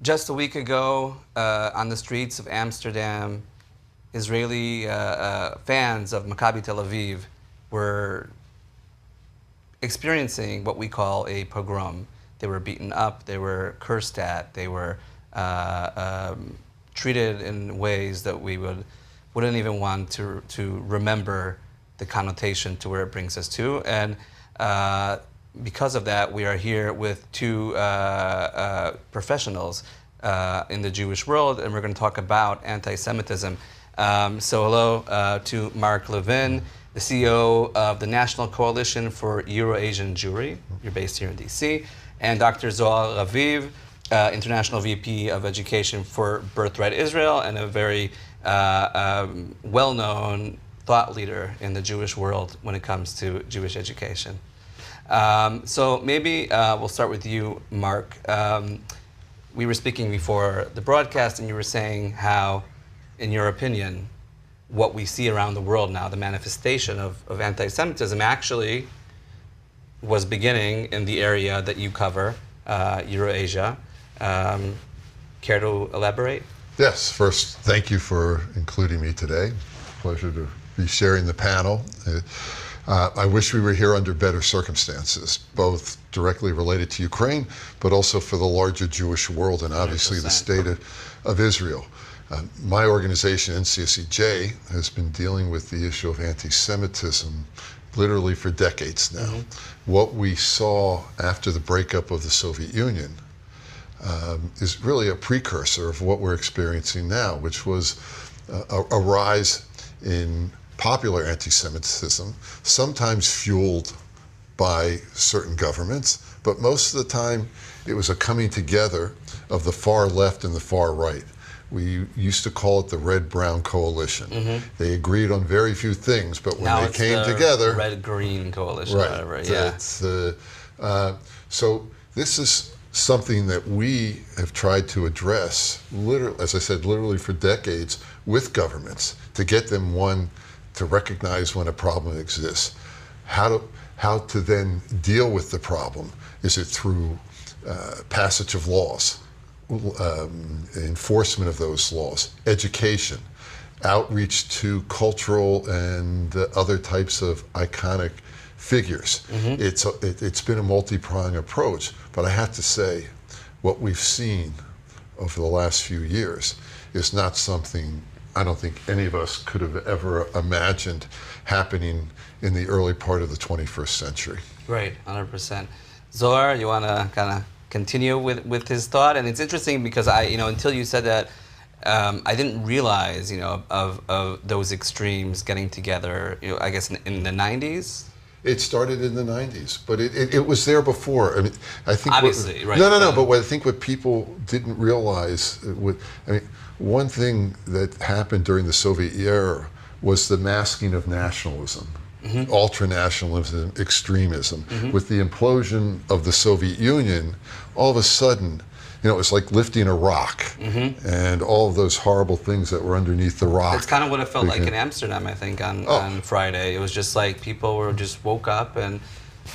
Just a week ago, on the streets of Amsterdam, Israeli fans of Maccabi Tel Aviv were experiencing what we call a pogrom. They were beaten up, they were cursed at, they were treated in ways that we wouldn't even want to remember the connotation to where it brings us to. And because of that, we are here with two professionals in the Jewish world, and we're going to talk about anti-Semitism. So hello to Mark Levin, the CEO of the National Coalition for Euro-Asian Jewry. You're based here in DC. And Dr. Zohar Raviv, International VP of Education for Birthright Israel, and a very well-known thought leader in the Jewish world when it comes to Jewish education. So maybe we'll start with you, Mark. We were speaking before the broadcast, and you were saying how, in your opinion, what we see around the world now, the manifestation of anti-Semitism, actually was beginning in the area that you cover, Euro-Asia. Care to elaborate? Yes. First, thank you for including me today. Pleasure to be sharing the panel. I wish we were here under better circumstances, both directly related to Ukraine, but also for the larger Jewish world and obviously 100%. The state of Israel. My organization, NCSEJ, has been dealing with the issue of anti-Semitism literally for decades now. Mm-hmm. What we saw after the breakup of the Soviet Union is really a precursor of what we're experiencing now, which was a rise in popular anti-Semitism, sometimes fueled by certain governments, but most of the time it was a coming together of the far left and the far right. We used to call it the Red-Brown Coalition. Mm-hmm. They agreed on very few things, but when now they came together... Red-Green Coalition, right, whatever, yeah. So this is something that we have tried to address, literally, as I said, literally for decades with governments, to get them, one, to recognize when a problem exists, how to then deal with the problem. Is it through passage of laws, enforcement of those laws, education, outreach to cultural and other types of iconic figures? Mm-hmm. It's been a multi-pronged approach, but I have to say, what we've seen over the last few years is not something I don't think any of us could have ever imagined happening in the early part of the 21st century. Right, 100%. Zohar, you want to kind of continue with his thought? And it's interesting because until you said that, I didn't realize, of those extremes getting together, I guess in the 90s? It started in the 90s, but it was there before. I mean, I think obviously, right? No. But I think what people didn't realize, one thing that happened during the Soviet era was the masking of nationalism, mm-hmm. ultra-nationalism, extremism. Mm-hmm. With the implosion of the Soviet Union, all of a sudden, it was like lifting a rock, mm-hmm. and all of those horrible things that were underneath the rock. It's kind of what it felt like in Amsterdam, I think, on Friday. It was just like people just woke up and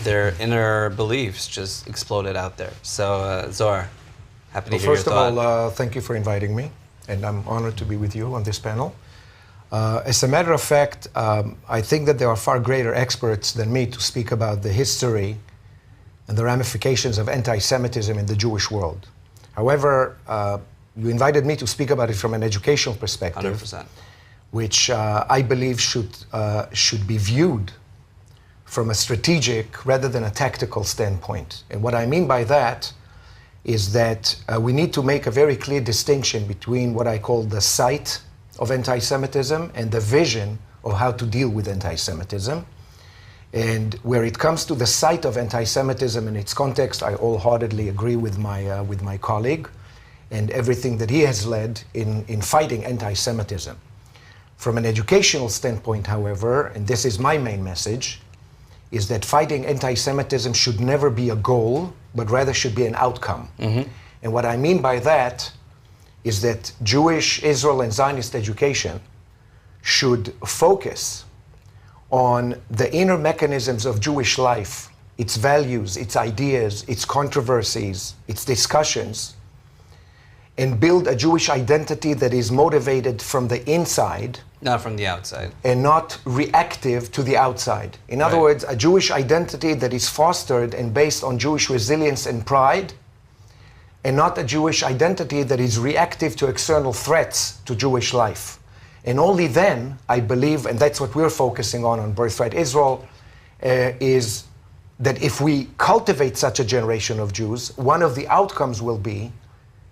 their inner beliefs just exploded out there. So, Zohar, happy to hear your thought. First of all, thank you for inviting me, and I'm honored to be with you on this panel. As a matter of fact, I think that there are far greater experts than me to speak about the history and the ramifications of anti-Semitism in the Jewish world. However, you invited me to speak about it from an educational perspective, 100%. Which I believe should be viewed from a strategic rather than a tactical standpoint. And what I mean by that is that we need to make a very clear distinction between what I call the site of anti-Semitism and the vision of how to deal with anti-Semitism. And where it comes to the site of anti-Semitism and its context, I wholeheartedly agree with my colleague and everything that he has led in fighting anti-Semitism. From an educational standpoint, however, and this is my main message, is that fighting anti-Semitism should never be a goal, but rather should be an outcome. Mm-hmm. And what I mean by that is that Jewish, Israel, and Zionist education should focus on the inner mechanisms of Jewish life, its values, its ideas, its controversies, its discussions, and build a Jewish identity that is motivated from the inside, not from the outside, and not reactive to the outside. In other words, a Jewish identity that is fostered and based on Jewish resilience and pride, and not a Jewish identity that is reactive to external threats to Jewish life. And only then, I believe, and that's what we're focusing on Birthright Israel, is that if we cultivate such a generation of Jews, one of the outcomes will be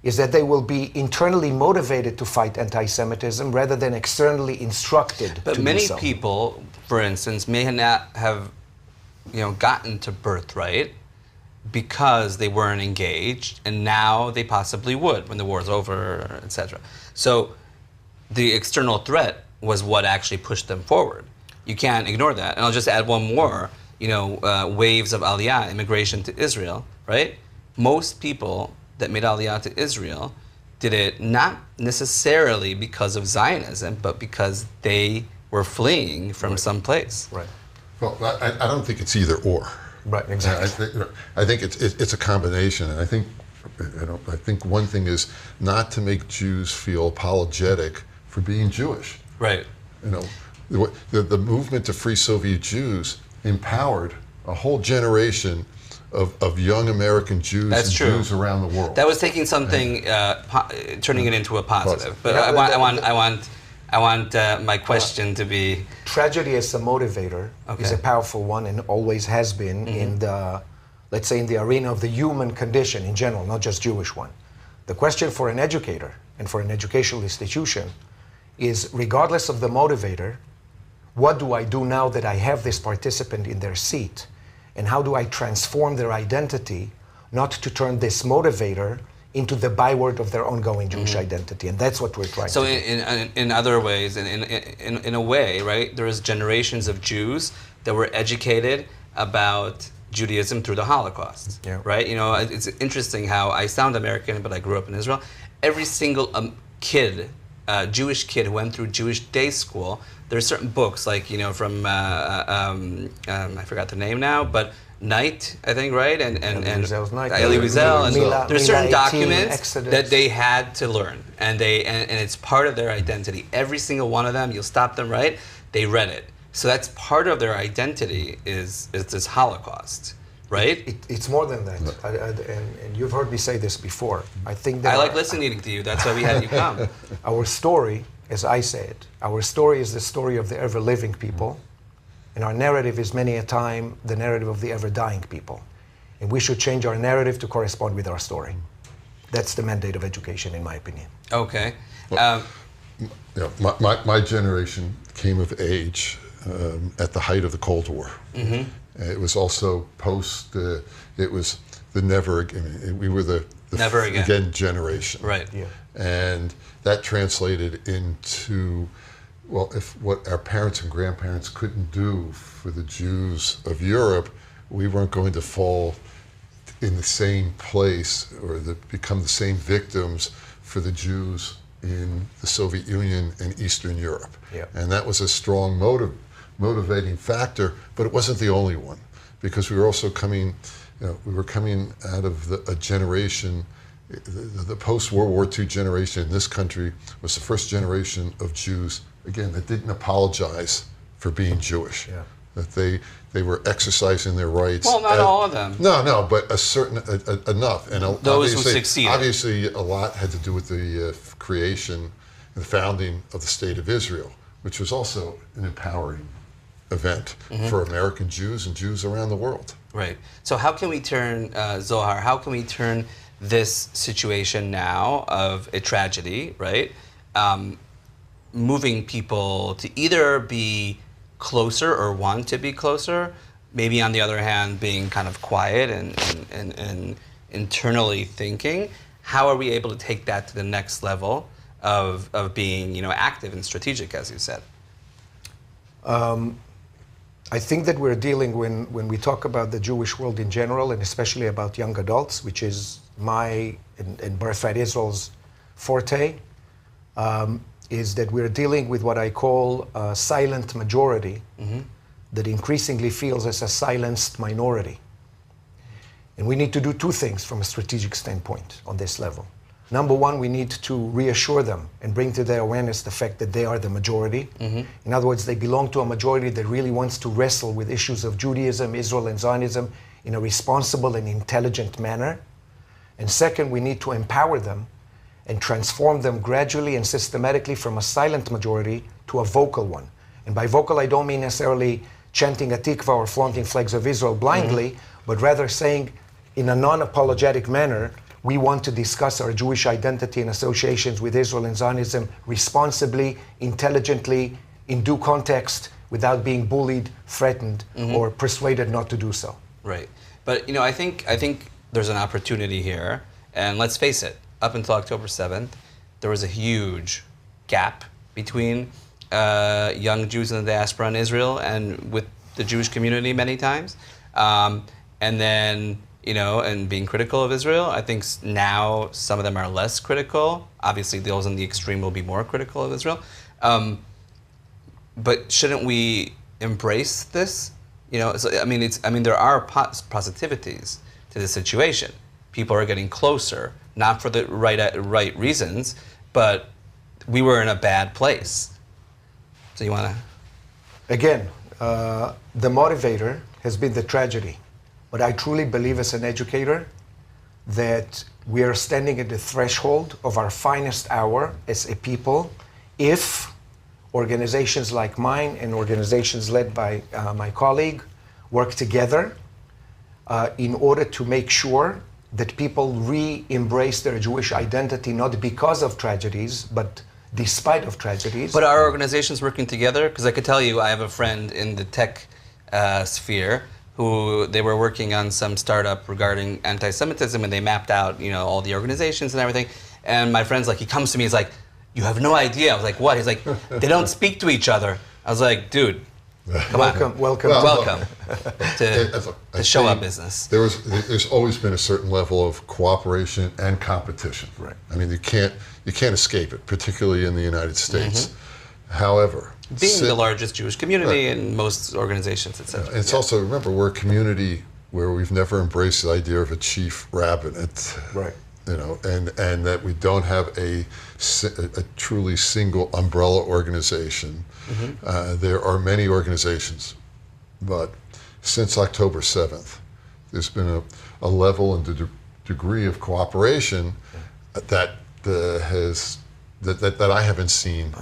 is that they will be internally motivated to fight anti-Semitism rather than externally instructed but to do many so. people, for instance, may not have gotten to Birthright because they weren't engaged, and now they possibly would when the war's over, etc. So the external threat was what actually pushed them forward. You can't ignore that. And I'll just add one more, waves of Aliyah, immigration to Israel, right? Most people that made Aliyah to Israel did it not necessarily because of Zionism, but because they were fleeing from some place. Right. Well, I don't think it's either or. Right, exactly. I think it's a combination, and I think one thing is not to make Jews feel apologetic for being Jewish. Right. The movement to free Soviet Jews empowered a whole generation of young American Jews That's and true. Jews around the world. That was taking something, turning it into a positive. But I want my question to be... Tragedy as a motivator is a powerful one and always has been in the, let's say, in the arena of the human condition in general, not just Jewish one. The question for an educator and for an educational institution is, regardless of the motivator, what do I do now that I have this participant in their seat? And how do I transform their identity, not to turn this motivator into the byword of their ongoing Jewish identity? And that's what we're trying to do. So in other ways, in a way, right, there is generations of Jews that were educated about Judaism through the Holocaust, right? It's interesting how I sound American, but I grew up in Israel. Every single kid, Jewish kid who went through Jewish day school, there's certain books, like, from, I forgot the name now, but Night, I think, right? And Elie Wiesel, and there's certain documents that they had to learn, and it's part of their identity. Every single one of them, you'll stop them, right? They read it. So that's part of their identity is this Holocaust, right? It's more than that, and you've heard me say this before. I think that I like listening to you. That's why we had you come. Our story, as I say it, our story is the story of the ever-living people, and our narrative is many a time the narrative of the ever-dying people. And we should change our narrative to correspond with our story. That's the mandate of education, in my opinion. Okay. My generation came of age at the height of the Cold War. It was also post, it was the never again, we were the never again generation. Right. Yeah. And that translated into, well, if what our parents and grandparents couldn't do for the Jews of Europe, we weren't going to fall in the same place or become the same victims for the Jews in the Soviet Union and Eastern Europe. Yeah. And that was a strong motivating factor, but it wasn't the only one, because we were also coming, we were coming out of a generation. The post-World War II generation in this country was the first generation of Jews, again, that didn't apologize for being Jewish. Yeah. That they were exercising their rights. Well, not all of them. No, but a certain enough. And those who succeeded. Obviously, a lot had to do with the creation and the founding of the State of Israel, which was also an empowering event for American Jews and Jews around the world. Right. So how can we turn, Zohar, how can we turn this situation now of a tragedy, right, moving people to either be closer or want to be closer, maybe on the other hand being kind of quiet and internally thinking? How are we able to take that to the next level of being active and strategic, as you said? I think that we're dealing, when we talk about the Jewish world in general, and especially about young adults, which is my and Birthright Israel's forte, is that we're dealing with what I call a silent majority that increasingly feels as a silenced minority. And we need to do two things from a strategic standpoint on this level. Number one, we need to reassure them and bring to their awareness the fact that they are the majority. In other words, they belong to a majority that really wants to wrestle with issues of Judaism, Israel, and Zionism in a responsible and intelligent manner. And second, we need to empower them and transform them gradually and systematically from a silent majority to a vocal one. And by vocal, I don't mean necessarily chanting a tikva or flaunting flags of Israel blindly, but rather saying in a non-apologetic manner, we want to discuss our Jewish identity and associations with Israel and Zionism responsibly, intelligently, in due context, without being bullied, threatened, or persuaded not to do so. Right. But, I think there's an opportunity here. And let's face it, up until October 7th, there was a huge gap between young Jews in the diaspora in Israel and with the Jewish community many times. And then, and being critical of Israel. I think now some of them are less critical. Obviously, those in the extreme will be more critical of Israel. But shouldn't we embrace this? There are positivities to the situation. People are getting closer, not for the right reasons, but we were in a bad place. So you want to? Again, the motivator has been the tragedy. But I truly believe as an educator that we are standing at the threshold of our finest hour as a people if organizations like mine and organizations led by my colleague work together in order to make sure that people re-embrace their Jewish identity, not because of tragedies, but despite of tragedies. But are organizations working together? Because I could tell you I have a friend in the tech sphere who they were working on some startup regarding anti-Semitism, and they mapped out, all the organizations and everything. And my friend's like, he comes to me, he's like, "You have no idea." I was like, "What?" He's like, "They don't speak to each other." I was like, "Dude, welcome to show up business." There's always been a certain level of cooperation and competition. Right. I mean, you can't escape it, particularly in the United States. However, being the largest Jewish community in most organizations, etc. It's also, remember, we're a community where we've never embraced the idea of a chief rabbinate. Right. And that we don't have a truly single umbrella organization. There are many organizations, but since October 7th, there's been a level and degree of cooperation that I haven't seen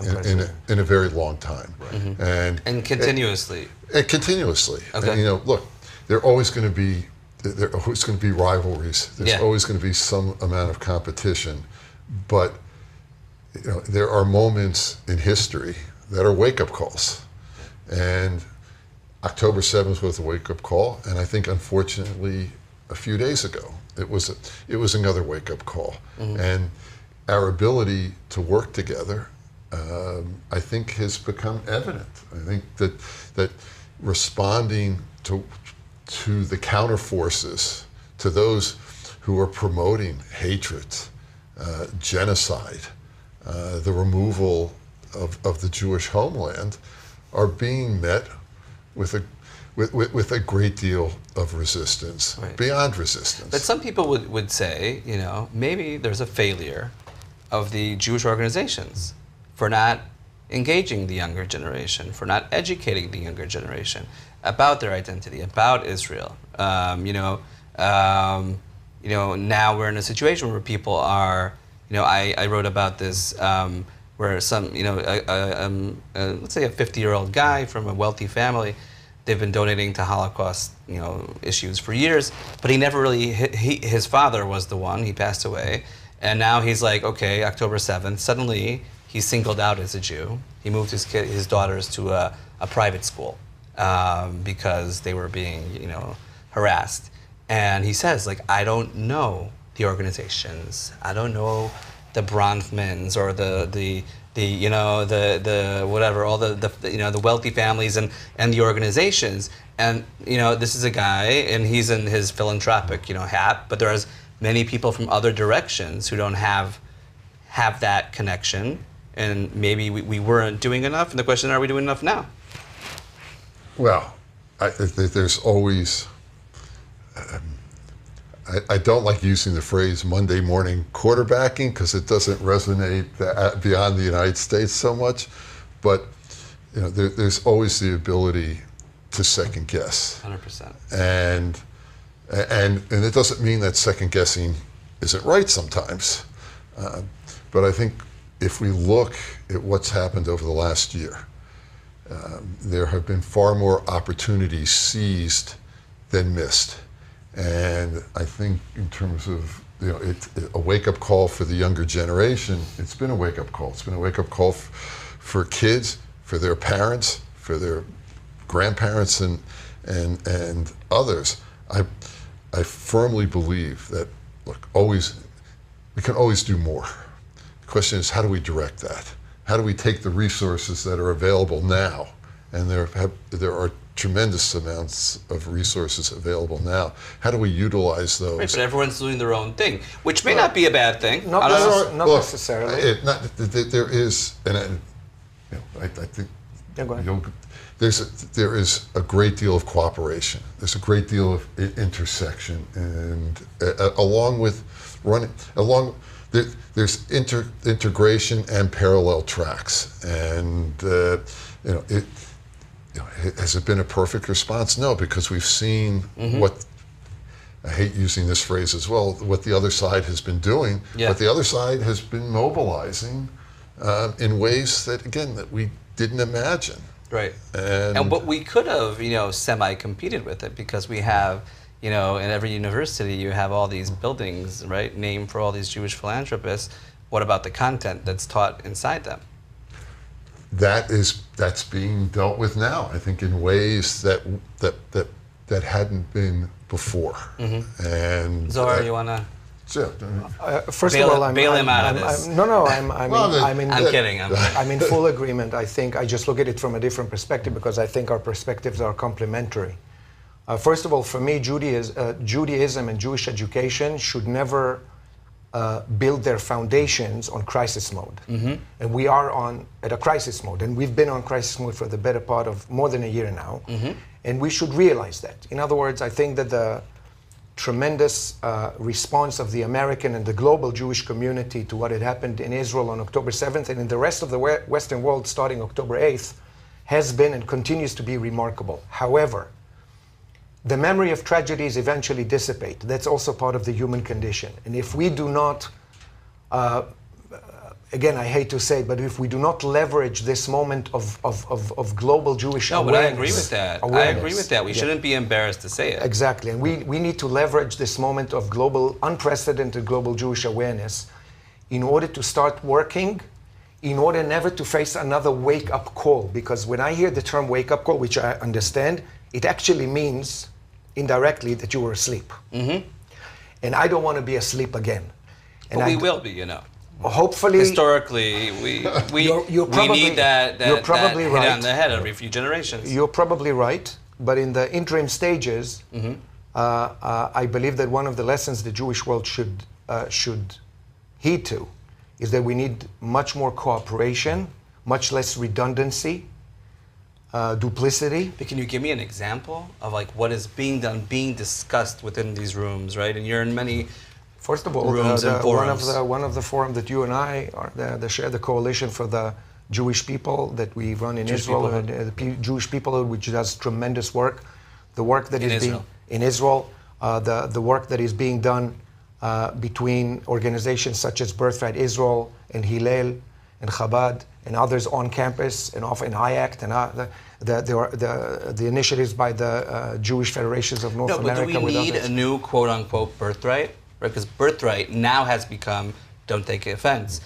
in a very long time. Right. And continuously. And continuously. Okay. And, look, there are always going to be rivalries. There's always going to be some amount of competition, but there are moments in history that are wake-up calls, and October 7th was a wake-up call, and I think unfortunately a few days ago it was another wake-up call, and our ability to work together, I think, has become evident. I think that responding to the counter forces, to those who are promoting hatred, genocide, the removal of the Jewish homeland, are being met with a great deal of resistance, beyond resistance. But some people would say, maybe there's a failure of the Jewish organizations for not engaging the younger generation, for not educating the younger generation about their identity, about Israel. Now we're in a situation where people are, I wrote about this, where some, let's say a 50-year-old guy from a wealthy family, they've been donating to Holocaust, issues for years, but he never really, his father was the one, he passed away, and now he's like, okay, October 7th, suddenly he's singled out as a Jew. He moved his daughters to a private school because they were being, harassed. And he says, I don't know the organizations. I don't know the Bronfmans or the whatever, all the wealthy families and the organizations. And this is a guy, and he's in his philanthropic hat, but there's many people from other directions who don't have that connection, and maybe we weren't doing enough. And the question: are we doing enough now? Well, there's always. I don't like using the phrase Monday morning quarterbacking because it doesn't resonate beyond the United States so much. But there's always the ability to second guess. 100%. And it doesn't mean that second guessing isn't right sometimes. But I think if we look at what's happened over the last year, there have been far more opportunities seized than missed. And I think in terms of a wake-up call for the younger generation, it's been a wake-up call. It's been a wake-up call for kids, for their parents, for their grandparents and others. I firmly believe that, look, we can always do more. The question is, how do we direct that? How do we take the resources that are available now? And there are tremendous amounts of resources available now. How do we utilize those? Right, but everyone's doing their own thing, which may not be a bad thing. Not necessarily. There is, and I think there is a great deal of cooperation. There's a great deal of intersection, and there's integration and parallel tracks. And has it been a perfect response? No, because we've seen what, I hate using this phrase as well, what the other side has been doing. Yeah. But the other side has been mobilizing in ways that, again, that we didn't imagine. Right. But we could have, semi-competed with it because we have, in every university you have all these buildings, right, named for all these Jewish philanthropists. What about the content that's taught inside them? That's being dealt with now, I think, in ways that hadn't been before. And Zohar, you wanna? First of all, bail him out of this. I'm kidding. I'm in full agreement. I think I just look at it from a different perspective because I think our perspectives are complementary. First of all, for me, Judaism and Jewish education should never build their foundations on crisis mode. And we are at a crisis mode, and we've been on crisis mode for the better part of more than a year now. And we should realize that. In other words, I think that the tremendous response of the American and the global Jewish community to what had happened in Israel on October 7th and in the rest of the Western world starting October 8th has been and continues to be remarkable. However, the memory of tragedies eventually dissipate. That's also part of the human condition. And if we do not, again, I hate to say, but if we do not leverage this moment of global Jewish awareness. No, but I agree with that. I agree with that. We shouldn't be embarrassed to say it. Exactly. And we need to leverage this moment of unprecedented global Jewish awareness in order to start working, in order never to face another wake-up call. Because when I hear the term wake-up call, which I understand, it actually means indirectly that you were asleep. And I don't want to be asleep again. But we will be, Hopefully. Historically, we need that hit on the head every few generations. You're probably right. But in the interim stages, I believe that one of the lessons the Jewish world should heed to is that we need much more cooperation, much less redundancy, duplicity. But can you give me an example of what is being done, being discussed within these rooms, right? And you're in many First of all, rooms and forums. One of the forums that you and I are the Coalition for the Jewish People that we run in Israel, the Jewish People, which does tremendous work. The work that is being in Israel, the work that is being done between organizations such as Birthright Israel and Hillel and Chabad and others on campus and off in IACT and the initiatives by the Jewish Federations of North America. But do we need a new quote-unquote birthright? Right? Because birthright now has become, don't take offense,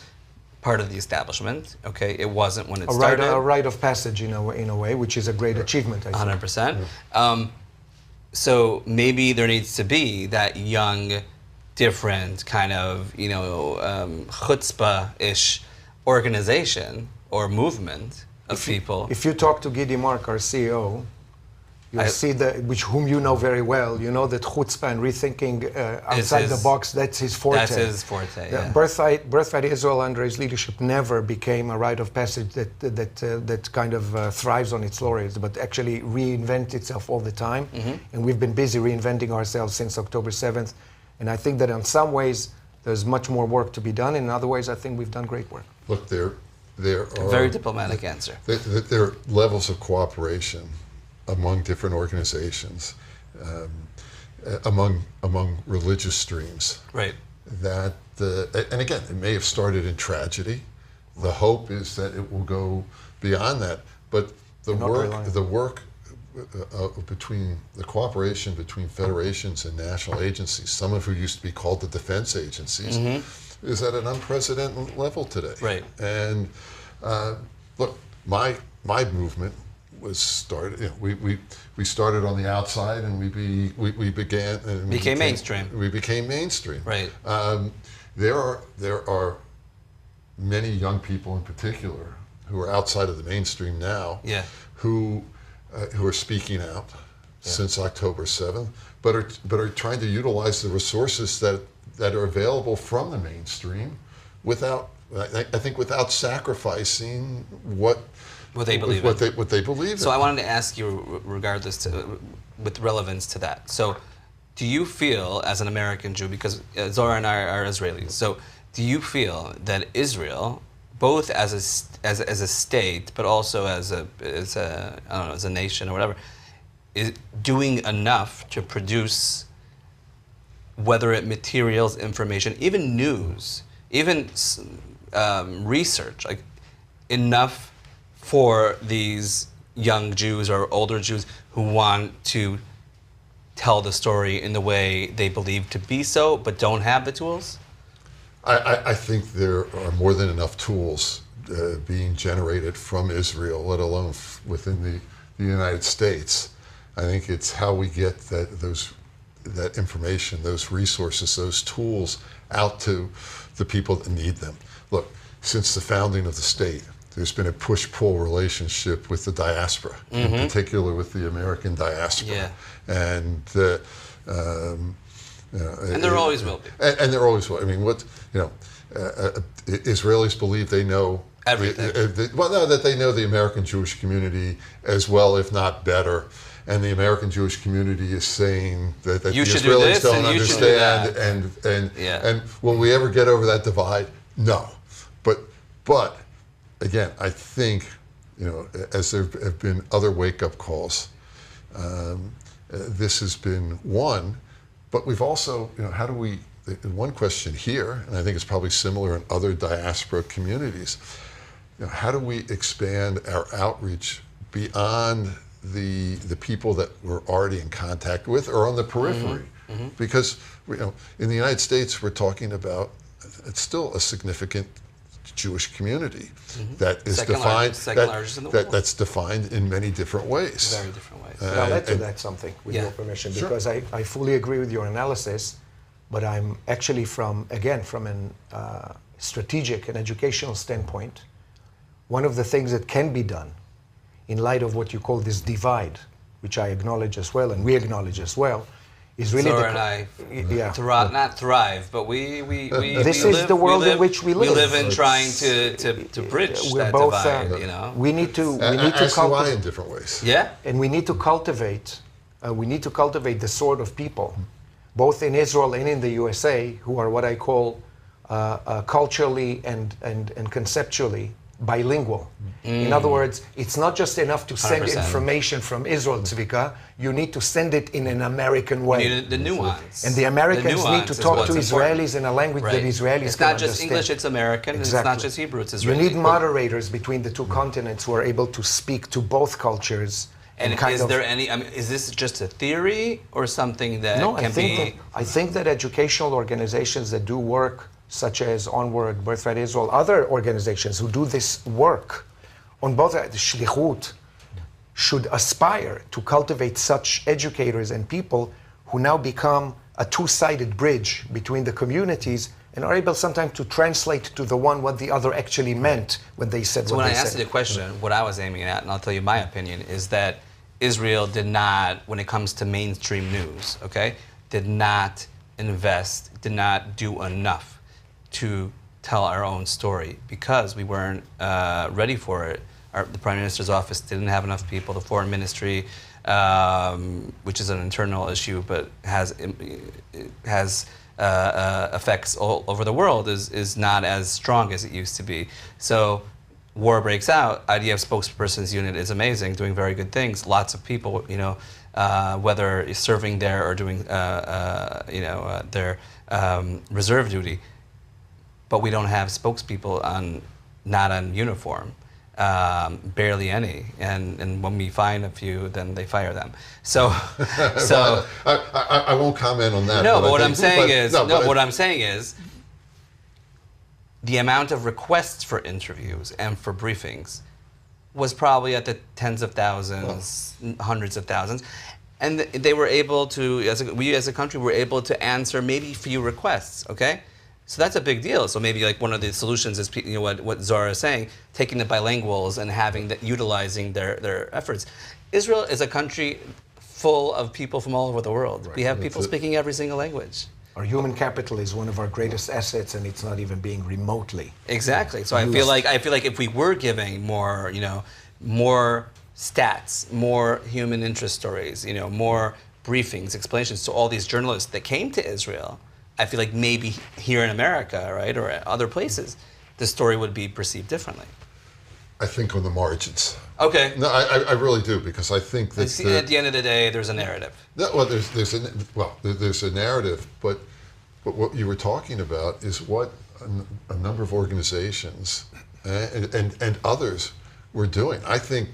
part of the establishment. Okay, it wasn't when it started. A rite of passage in a way, which is a great achievement, I think. 100%. So maybe there needs to be that young, different kind of, chutzpah-ish organization or movement of people. If you talk to Gidi Mark, our CEO, you'll see whom you know very well. You know that chutzpah and rethinking outside the box, that's his forte. That's his forte, yeah. Birthright Israel under his leadership never became a rite of passage that kind of thrives on its laurels, but actually reinvents itself all the time. And we've been busy reinventing ourselves since October 7th. And I think that in some ways, there's much more work to be done. In other ways, I think we've done great work. Look, there are Very diplomatic answer. There are levels of cooperation among different organizations, among religious streams. Right. That and again, it may have started in tragedy. The hope is that it will go beyond that. But the work between the cooperation between federations and national agencies, some of who used to be called the defense agencies, is at an unprecedented level today. Right. And look, my movement was started. You know, we started on the outside, and we began. And became mainstream. We became mainstream. Right. There are many young people in particular who are outside of the mainstream now. Yeah. Who are speaking out since October 7th, but are trying to utilize the resources that are available from the mainstream without sacrificing what they believe in. What they believe in. So I wanted to ask you, with relevance to that. So, do you feel, as an American Jew, because Zohar and I are Israelis, so do you feel that Israel, both as a state, but also as a nation or whatever, is doing enough to produce, whether it materials, information, even news, even research, like enough for these young Jews or older Jews who want to tell the story in the way they believe to be so, but don't have the tools? I think there are more than enough tools being generated from Israel, let alone within the United States. I think it's how we get that information, those resources, those tools out to the people that need them. Look, since the founding of the state, there's been a push-pull relationship with the diaspora, in particular with the American diaspora. Yeah. And and there always will be. And there always will. I mean, Israelis believe they know everything. That they know the American Jewish community as well, if not better. And the American Jewish community is saying that the Israelis don't understand. And will we ever get over that divide? No. But again, I think, as there have been other wake-up calls, this has been one. But we've also, how do we, one question here, and I think it's probably similar in other diaspora communities, how do we expand our outreach beyond the people that we're already in contact with or on the periphery? Because, in the United States, we're talking about, it's still a significant Jewish community that is that's defined in many different ways. Very different ways. I'll add to that something, with your permission, because I fully agree with your analysis, but I'm actually from an strategic and educational standpoint, one of the things that can be done in light of what you call this divide, which I acknowledge as well, and we acknowledge as well, is really Zohar and I not thrive, but we is the world in which we live. We live in trying to bridge that divide. We need to cultivate in different ways. Yeah, and we need to cultivate. The sort of people, both in Israel and in the USA, who are what I call culturally and conceptually bilingual. In other words, it's not just enough to send 100%. information from Israel, Tzvika. You need to send it in an American way. You need the nuance. And the Americans need to talk to Israelis in a language that Israelis can understand. It's not just English, it's American. Exactly. It's not just Hebrew, it's Israeli. You need moderators between the two continents who are able to speak to both cultures. And is there any, is this just a theory or something that can be? I think that educational organizations that do work, such as Onward, Birthright Israel, other organizations who do this work on both the shlichut, should aspire to cultivate such educators and people who now become a two-sided bridge between the communities and are able sometimes to translate to the one what the other actually meant when they said so what they said. So when I asked you the question, what I was aiming at, and I'll tell you my opinion, is that Israel did not, when it comes to mainstream news, did not invest, did not do enough to tell our own story because we weren't ready for it. The Prime Minister's office didn't have enough people, the Foreign Ministry which is an internal issue, but has effects all over the world, is not as strong as it used to be. So war breaks out. IDF spokesperson's unit is amazing, doing very good things. Lots of people, whether serving there or doing, their reserve duty. But we don't have spokespeople not on uniform. Barely any, and when we find a few, then they fire them. So I won't comment on that. No, but what I'm saying is, the amount of requests for interviews and for briefings was probably at the tens of thousands, hundreds of thousands, and they were able to, we as a country were able to answer maybe few requests. Okay. So that's a big deal. So maybe like one of the solutions is what Zohar is saying, taking the bilinguals and utilizing their efforts. Israel is a country full of people from all over the world. Right. We have people speaking every single language. Our human capital is one of our greatest assets, and it's not even being remotely. Exactly. So used. I feel like if we were giving more, more stats, more human interest stories, more briefings, explanations to all these journalists that came to Israel, I feel like maybe here in America, right, or at other places, the story would be perceived differently. I think on the margins. Okay. No, I really do, because I think that at the end of the day, there's a narrative. No, well, there's a narrative, but what you were talking about is what a number of organizations and others were doing. I think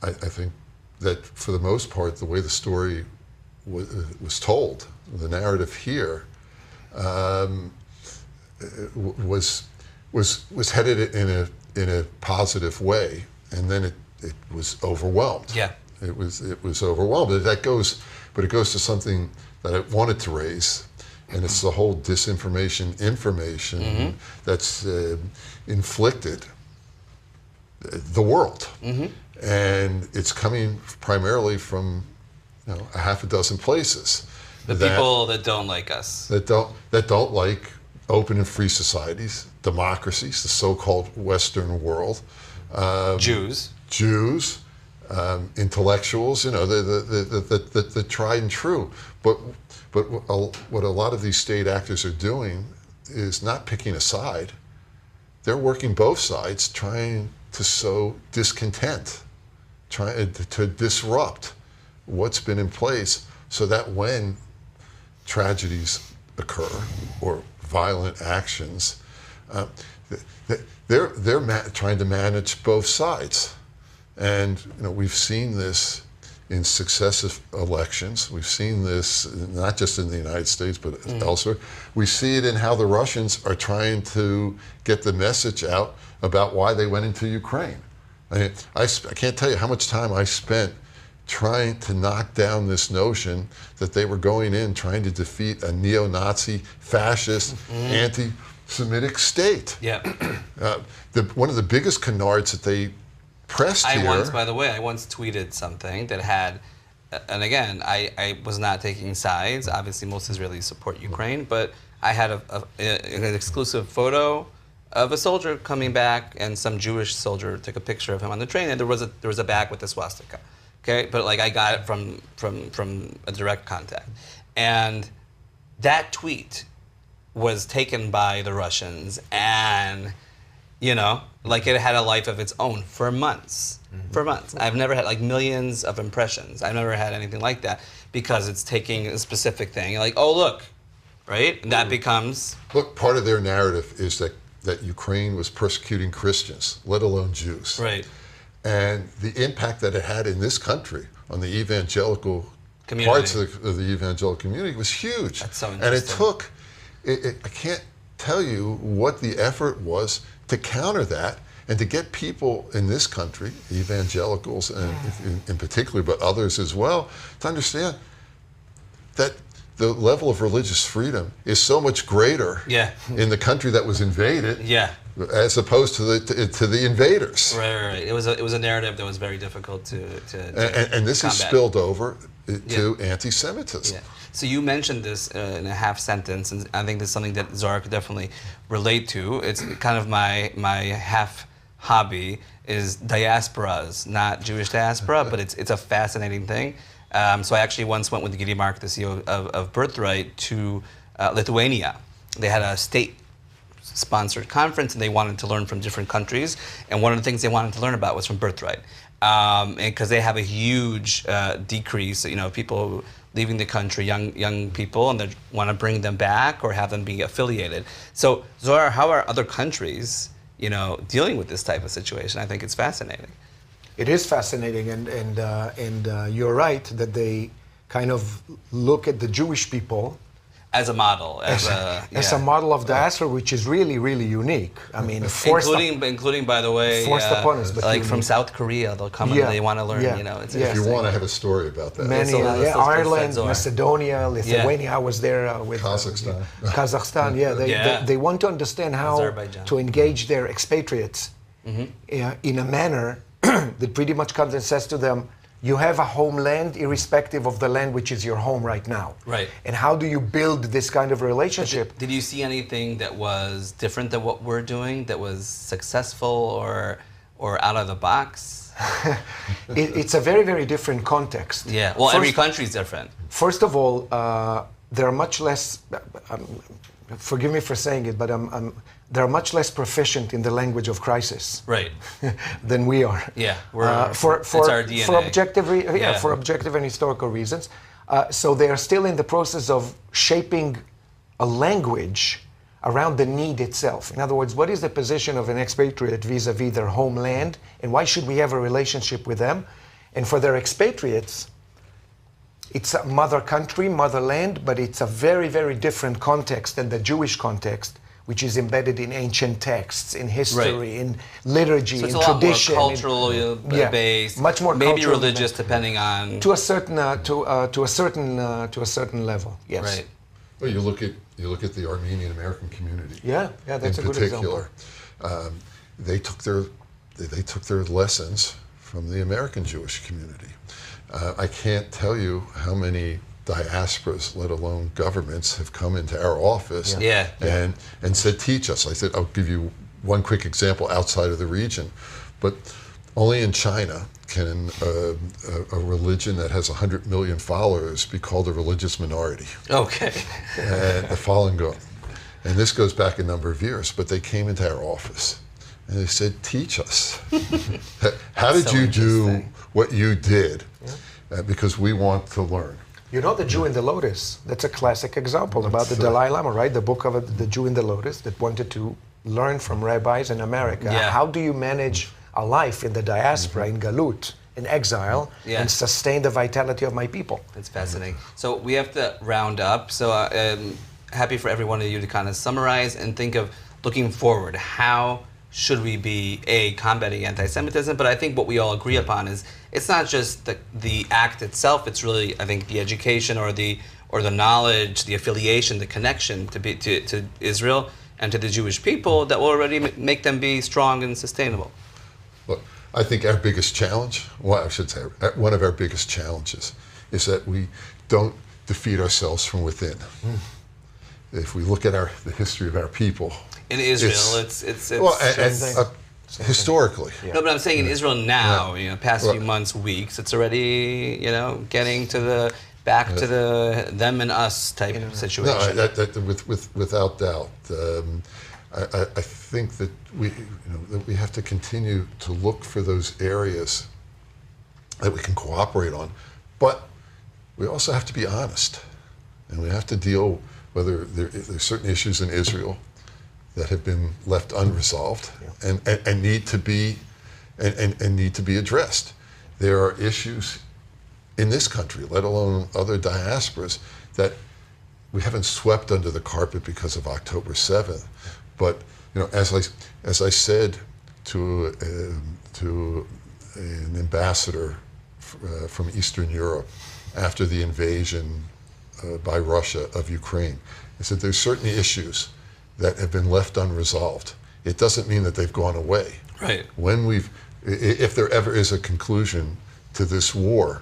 that for the most part, the way the story was told, the narrative here, was headed in a positive way, and then it was overwhelmed. Yeah, it was overwhelmed. It goes to something that I wanted to raise, and it's the whole information that's inflicted the world, and it's coming primarily from a half a dozen places. The people that don't like us. That don't like open and free societies, democracies, the so-called Western world. Jews, intellectuals, the tried and true. But what a lot of these state actors are doing is not picking a side. They're working both sides, trying to sow discontent, trying to disrupt what's been in place, so that when tragedies occur or violent actions, they're trying to manage both sides. And we've seen this in successive elections. We've seen this not just in the United States, but elsewhere. We see it in how the Russians are trying to get the message out about why they went into Ukraine. I can't tell you how much time I spent trying to knock down this notion that they were going in trying to defeat a neo-Nazi, fascist, anti-Semitic state. Yeah. One of the biggest canards that they pressed here. I once tweeted something that had, and again, I was not taking sides. Obviously, most Israelis support Ukraine, but I had an exclusive photo of a soldier coming back, and some Jewish soldier took a picture of him on the train, and there was a bag with a swastika. Okay, but I got it from a direct contact, and that tweet was taken by the Russians, and it had a life of its own for months. For months, I've never had millions of impressions. I've never had anything like that, because it's taking a specific thing, oh look, right, and that becomes part of their narrative is that Ukraine was persecuting Christians, let alone Jews. Right. And the impact that it had in this country on the evangelical community. Parts of the evangelical community was huge. That's so interesting. And it took, I can't tell you what the effort was to counter that and to get people in this country, evangelicals and in particular, but others as well, to understand that the level of religious freedom is so much greater in the country that was invaded as opposed to the invaders. Right. It was a narrative that was very difficult to and this has spilled over to anti-Semitism. Yeah. So you mentioned this in a half sentence, and I think this is something that Zohar could definitely relate to. It's kind of my half hobby is diasporas, not Jewish diaspora, but it's a fascinating thing. So I actually once went with Gidi Mark, the CEO of Birthright, to Lithuania. They had a state-sponsored conference, and they wanted to learn from different countries. And one of the things they wanted to learn about was from Birthright, because they have a huge decrease. People leaving the country, young people, and they want to bring them back or have them be affiliated. So Zohar, how are other countries, dealing with this type of situation? I think it's fascinating. It is fascinating, and you're right that they kind of look at the Jewish people as a model, as a model of diaspora, which is really, really unique. I mean, including by the way, forced upon us, but like from South Korea, they'll come and they want to learn. It's if you want to have a story about that, Ireland, Macedonia, Lithuania. I was there with Kazakhstan. Kazakhstan. They want to understand how to engage their expatriates in a manner that pretty much comes and says to them, you have a homeland irrespective of the land which is your home right now. Right. And how do you build this kind of relationship? Did you see anything that was different than what we're doing, that was successful or out of the box? It's a very, very different context. Yeah, well, every country is different. First of all, they're much less, forgive me for saying it, but they're much less proficient in the language of crisis, right, than we are. Yeah, it's our DNA. For objective and historical reasons. So they are still in the process of shaping a language around the need itself. In other words, what is the position of an expatriate vis-a-vis their homeland, and why should we have a relationship with them? And for their expatriates, it's a mother country, motherland, but it's a very, very different context than the Jewish context, which is embedded in ancient texts, in history, in liturgy, in tradition. So it's a lot more cultural based, much more maybe religious, depending on to a certain level. Yes. Right. Well, you look at the Armenian American community. Yeah, that's a good example. They took their lessons from the American Jewish community. I can't tell you how many diasporas, let alone governments, have come into our office and said, teach us. I said, I'll give you one quick example outside of the region, but only in China can a religion that has 100 million followers be called a religious minority. Okay. And the Falun Gong. And this goes back a number of years, but they came into our office and they said, teach us. How did you do what you did? Because we want to learn. You know The Jew in the Lotus? That's a classic example about the Dalai Lama, right? The book of The Jew in the Lotus that wanted to learn from rabbis in America. Yeah. How do you manage a life in the diaspora, in Galut, in exile, and sustain the vitality of my people? That's fascinating. So we have to round up. So happy for every one of you to kind of summarize and think of looking forward. How should we be, combating anti-Semitism? But I think what we all agree upon is it's not just the act itself. It's really, I think, the education or the knowledge, the affiliation, the connection to Israel and to the Jewish people that will already make them be strong and sustainable. Look, I think our biggest challenge, well, I should say, one of our biggest challenges is that we don't defeat ourselves from within. If we look at the history of our people, in Israel, it's historically. Yeah. No, but I'm saying in Israel now, past few months, weeks, it's already, getting to back to the them and us type situation. No, without doubt. I think that we have to continue to look for those areas that we can cooperate on, but we also have to be honest, and we have to deal whether there's certain issues in Israel that have been left unresolved and need to be addressed. There are issues in this country, let alone other diasporas, that we haven't swept under the carpet because of October 7th. But as I said to an ambassador from Eastern Europe after the invasion by Russia of Ukraine, I said there's certain issues that have been left unresolved. It doesn't mean that they've gone away. Right. If there ever is a conclusion to this war,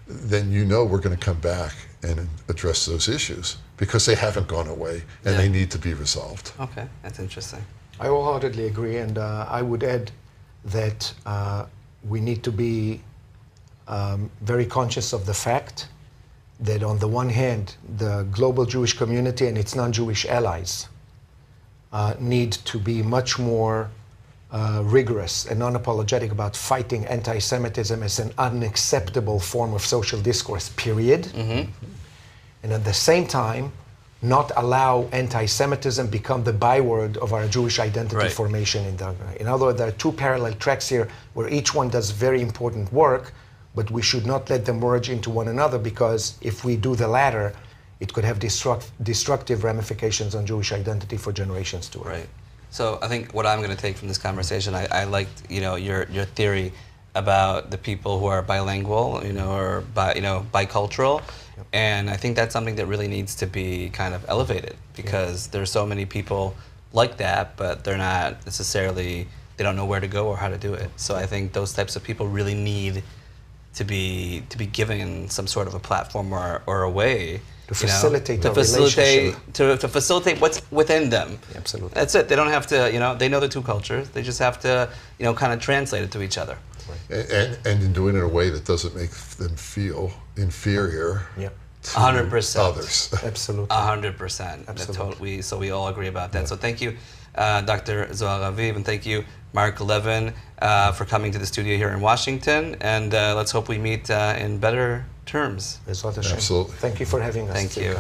then we're going to come back and address those issues because they haven't gone away and they need to be resolved. Okay, that's interesting. I wholeheartedly agree, and I would add that we need to be very conscious of the fact that on the one hand, the global Jewish community and its non-Jewish allies need to be much more rigorous and unapologetic about fighting anti-Semitism as an unacceptable form of social discourse, period. And at the same time, not allow anti-Semitism become the byword of our Jewish identity formation in Dagmar. In other words, there are two parallel tracks here where each one does very important work, but we should not let them merge into one another, because if we do the latter, it could have destructive ramifications on Jewish identity for generations to come. Right. So I think what I'm going to take from this conversation, I liked, your theory about the people who are bilingual, or bicultural. And I think that's something that really needs to be kind of elevated, because there's so many people like that, but they're not necessarily, they don't know where to go or how to do it. So I think those types of people really need to be given some sort of a platform or a way to facilitate to facilitate what's within them. Absolutely. That's it. They don't have to, they know the two cultures. They just have to, kind of translate it to each other. And in doing it in a way that doesn't make them feel inferior to 100%. others. Absolutely. 100%. Absolutely. So we all agree about that. So thank you, Dr. Zohar Raviv, and thank you, Mark Levin, for coming to the studio here in Washington. And let's hope we meet in better terms. Absolutely. Absolutely. Thank you for having us. Thank you.